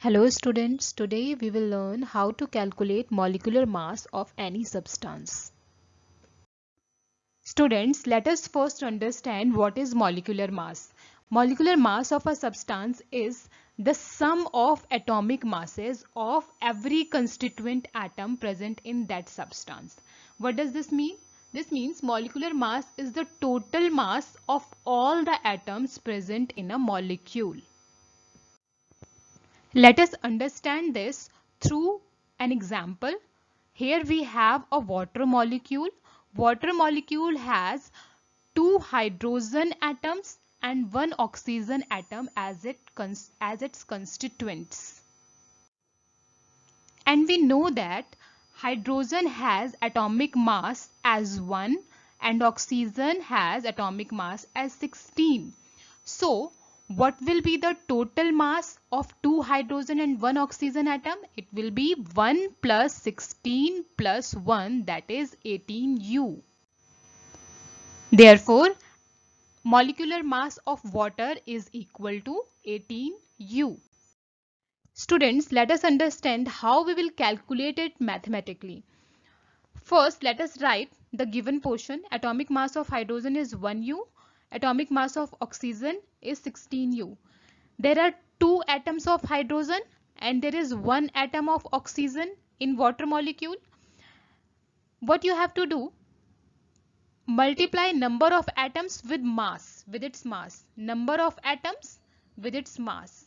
Hello students, today we will learn how to calculate molecular mass of any substance. Students, let us first understand what is molecular mass. Molecular mass of a substance is the sum of atomic masses of every constituent atom present in that substance. What does this mean? This means molecular mass is the total mass of all the atoms present in a molecule. Let us understand this through an example. Here we have a water molecule. Water molecule has two hydrogen atoms and one oxygen atom as its constituents. And we know that hydrogen has atomic mass as 1 and oxygen has atomic mass as 16. So, what will be the total mass of 2 hydrogen and 1 oxygen atom? It will be 1 plus 16 plus 1, that is 18U. Therefore, molecular mass of water is equal to 18U. Students, let us understand how we will calculate it mathematically. First, let us write the given portion. Atomic mass of hydrogen is 1U. Atomic mass of oxygen is 16U. There are two atoms of hydrogen and there is one atom of oxygen in water molecule. What you have to do? Multiply number of atoms with mass, with its mass. Number of atoms with its mass.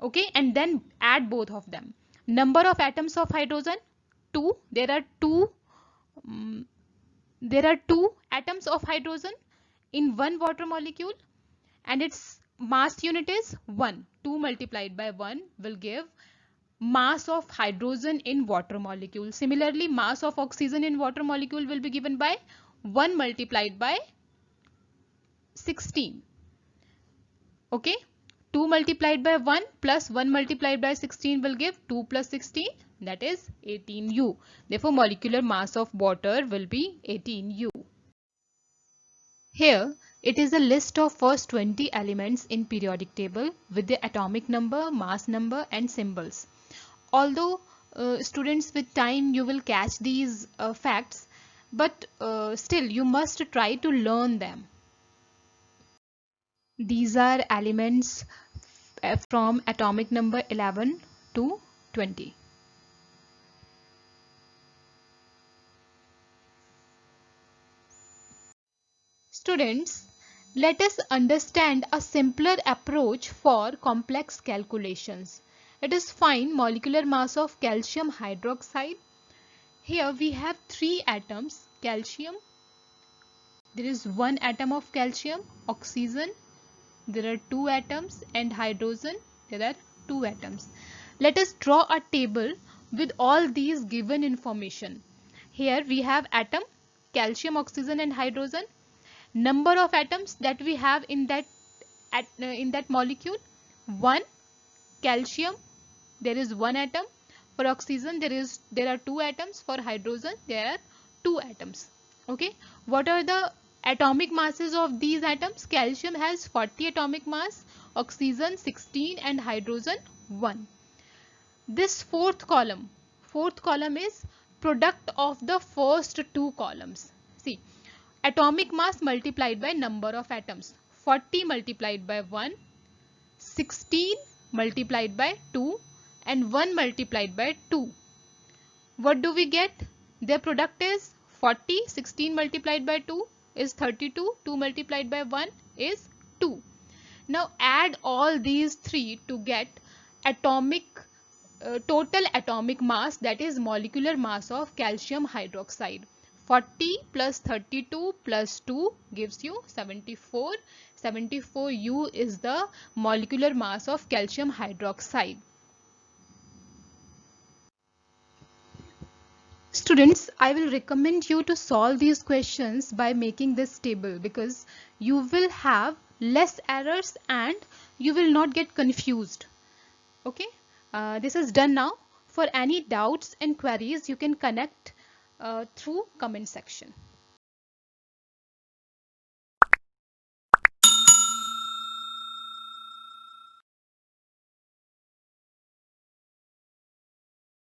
Okay, and then add both of them. Number of atoms of hydrogen 2. There are two atoms of hydrogen in one water molecule and its mass unit is 1. 2 multiplied by 1 will give mass of hydrogen in water molecule. Similarly, mass of oxygen in water molecule will be given by 1 multiplied by 16. Okay, 2 multiplied by 1 plus 1 multiplied by 16 will give 2 plus 16, that is 18U. Therefore, molecular mass of water will be 18U. Here, it is a list of first 20 elements in periodic table with the atomic number, mass number and symbols. Although students, with time you will catch these facts, but still you must try to learn them. These are elements from atomic number 11 to 20. Students, let us understand a simpler approach for complex calculations. Let us find molecular mass of calcium hydroxide. Here we have three atoms, calcium. There is one atom of calcium, oxygen. There are two atoms, and hydrogen. There are two atoms. Let us draw a table with all these given information. Here we have atom, calcium, oxygen and hydrogen. Number of atoms that we have in that molecule: 1. Calcium, there is one atom. For oxygen there are two atoms. For hydrogen there are two atoms. Okay, what are the atomic masses of these atoms? Calcium has 40 atomic mass, oxygen 16 and hydrogen 1. This fourth column is product of the first two columns. See, atomic mass multiplied by number of atoms. 40 multiplied by 1, 16 multiplied by 2 and 1 multiplied by 2. What do we get? Their product is 40. 16 multiplied by 2 is 32. 2 multiplied by 1 is 2. Now add all these three to get total atomic mass, that is molecular mass of calcium hydroxide. 40 plus 32 plus 2 gives you 74. 74U is the molecular mass of calcium hydroxide. Students, I will recommend you to solve these questions by making this table, because you will have less errors and you will not get confused. Okay, this is done now. For any doubts and queries, you can connect through comment section.